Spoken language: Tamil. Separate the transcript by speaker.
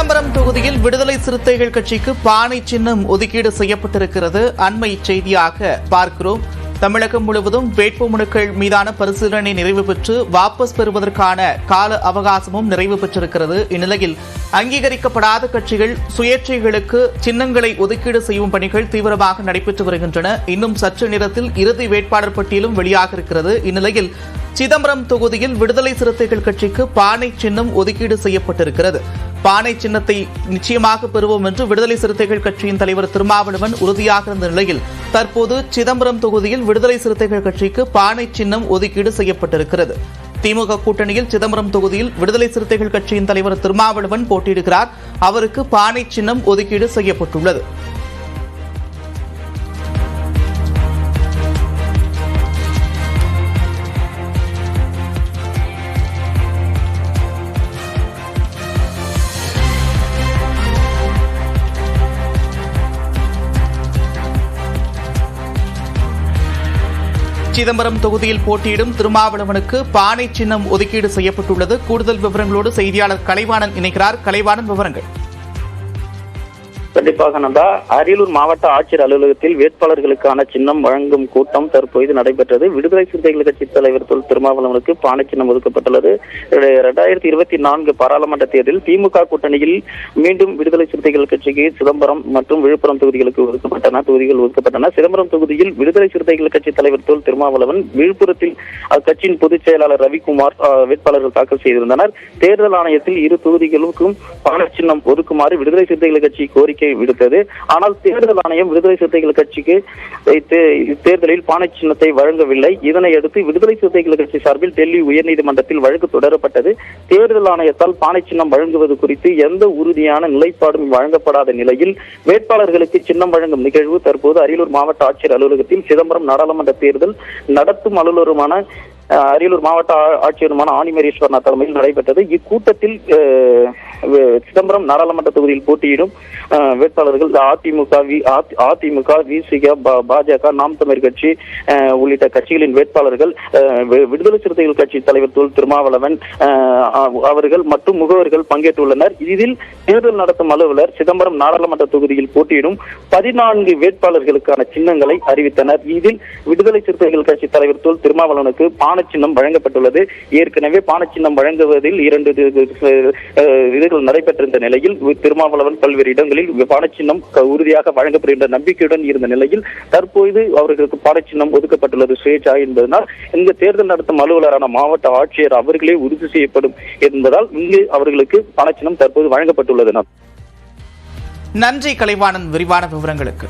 Speaker 1: சிதம்பரம் தொகுதியில் விடுதலை சிறுத்தைகள் கட்சிக்கு பானை சின்னம் ஒதுக்கீடு செய்யப்பட்டிருக்கிறது. அண்மை செய்தியாக பார்க்கிறோம். தமிழகம் முழுவதும் வேட்புமனுக்கள் மீதான பரிசீலனை நிறைவு பெற்று வாபஸ் பெறுவதற்கான கால அவகாசமும் நிறைவு பெற்றிருக்கிறது. இந்நிலையில் அங்கீகரிக்கப்படாத கட்சிகள் சுயேட்சைகளுக்கு சின்னங்களை ஒதுக்கீடு செய்யும் பணிகள் தீவிரமாக நடைபெற்று வருகின்றன. இன்னும் சற்று நேரத்தில் இறுதி வேட்பாளர் பட்டியலும் வெளியாக இருக்கிறது. இந்நிலையில் சிதம்பரம் தொகுதியில் விடுதலை சிறுத்தைகள் கட்சிக்கு பானை சின்னம் ஒதுக்கீடு செய்யப்பட்டிருக்கிறது. பானை சின்னத்தை நிச்சயமாக பெறுவோம் என்று விடுதலை சிறுத்தைகள் கட்சியின் தலைவர் திருமாவளவன் உறுதியாக இருந்த நிலையில் தற்போது சிதம்பரம் தொகுதியில் விடுதலை சிறுத்தைகள் கட்சிக்கு பானை சின்னம் ஒதுக்கீடு செய்யப்பட்டிருக்கிறது. திமுக கூட்டணியில் சிதம்பரம் தொகுதியில் விடுதலை சிறுத்தைகள் கட்சியின் தலைவர் திருமாவளவன் போட்டியிடுகிறார். அவருக்கு பானை சின்னம் ஒதுக்கீடு செய்யப்பட்டுள்ளது. சிதம்பரம் தொகுதியில் போட்டியிடும் திருமாவளவனுக்கு பானை சின்னம் ஒதுக்கீடு செய்யப்பட்டுள்ளது. கூடுதல் விவரங்களோடு செய்தியாளர் கலைவாணன் இணைக்கிறார். கலைவாணன், விவரங்கள்.
Speaker 2: கண்டிப்பாக நந்தா, அரியலூர் மாவட்ட ஆட்சியர் அலுவலகத்தில் வேட்பாளர்களுக்கான சின்னம் வழங்கும் கூட்டம் தற்போது நடைபெற்றது. விடுதலை சிறுத்தைகள் கட்சி தலைவர் தொல் திருமாவளவனுக்கு பானை சின்னம் ஒதுக்கப்பட்டுள்ளது. 2024 பாராளுமன்ற தேர்தலில் திமுக கூட்டணியில் மீண்டும் விடுதலை சிறுத்தைகள் கட்சிக்கு சிதம்பரம் மற்றும் விழுப்புரம் தொகுதிகள் ஒதுக்கப்பட்டன. சிதம்பரம் தொகுதியில் விடுதலை சிறுத்தைகள் கட்சி தலைவர் தொல் திருமாவளவன், விழுப்புரத்தில் அக்கட்சியின் பொதுச் செயலாளர் ரவிக்குமார் வேட்பாளர்கள் தாக்கல் செய்திருந்தனர். தேர்தல் ஆணையத்தில் இரு தொகுதிகளுக்கும் பானை சின்னம் ஒதுக்குமாறு விடுதலை சிறுத்தைகள் கட்சி கோரிக்கை விடுத்தது. ஆனால் தேர்தல் ஆணையம் விடுதலை சிறுத்தைகள் கட்சிக்கு தேர்தலில் பானை சின்னத்தை வழங்கவில்லை. இதனையடுத்து விடுதலை சிறுத்தைகள் கட்சி சார்பில் டெல்லி உயர்நீதிமன்றத்தில் வழக்கு தொடரப்பட்டது. தேர்தல் ஆணையத்தால் பானை சின்னம் வழங்குவது குறித்து எந்த உறுதியான நிலைப்பாடும் வழங்கப்படாத நிலையில் வேட்பாளர்களுக்கு சின்னம் வழங்கும் நிகழ்வு தற்போது அரியலூர் மாவட்ட ஆட்சியர் அலுவலகத்தில் சிதம்பரம் நாடாளுமன்ற தேர்தல் நடத்தும் அலுவலருமான அரியலூர் மாவட்ட ஆட்சியருமான ஆனிமேரீஸ்வரன் தலைமையில் நடைபெற்றது. இக்கூட்டத்தில் சிதம்பரம் நாடாளுமன்ற தொகுதியில் போட்டியிடும் வேட்பாளர்கள் அதிமுக, விசிக, பாஜக, நாம் தமிழர் கட்சி உள்ளிட்ட கட்சிகளின் வேட்பாளர்கள், விடுதலை சிறுத்தைகள் கட்சி தலைவர் தொல் திருமாவளவன் அவர்கள் மற்றும் முகவர்கள் பங்கேற்றுள்ளனர். இதில் தேர்தல் நடத்தும் அலுவலர் சிதம்பரம் நாடாளுமன்ற தொகுதியில் போட்டியிடும் 14 வேட்பாளர்களுக்கான சின்னங்களை அறிவித்தனர். இதில் விடுதலை சிறுத்தைகள் கட்சி தலைவர் தொல் திருமாவளவனுக்கு பானை சின்னம் வழங்கப்பட்டுள்ளது. ஏற்கனவே பானை சின்னம் வழங்குவதில் 2 நடைபெற்றிருந்த நிலையில் திருமாவளவன் பல்வேறு இடங்களில் பானை சின்னம் உறுதியாக வழங்கப்படுகின்ற நம்பிக்கையுடன் இருந்த நிலையில் தற்போது அவர்களுக்கு பானை சின்னம் ஒதுக்கப்பட்டுள்ளது சுயேட்சா என்பதனால் இங்கு தேர்தல் நடத்தும் அலுவலரான மாவட்ட ஆட்சியர் அவர்களே உறுதி செய்யப்படும் என்பதால் இங்கு அவர்களுக்கு பானை சின்னம் தற்போது வழங்கப்பட்டுள்ளது.
Speaker 1: நன்றி கலைவாணன், விரிவான விவரங்களுக்கு.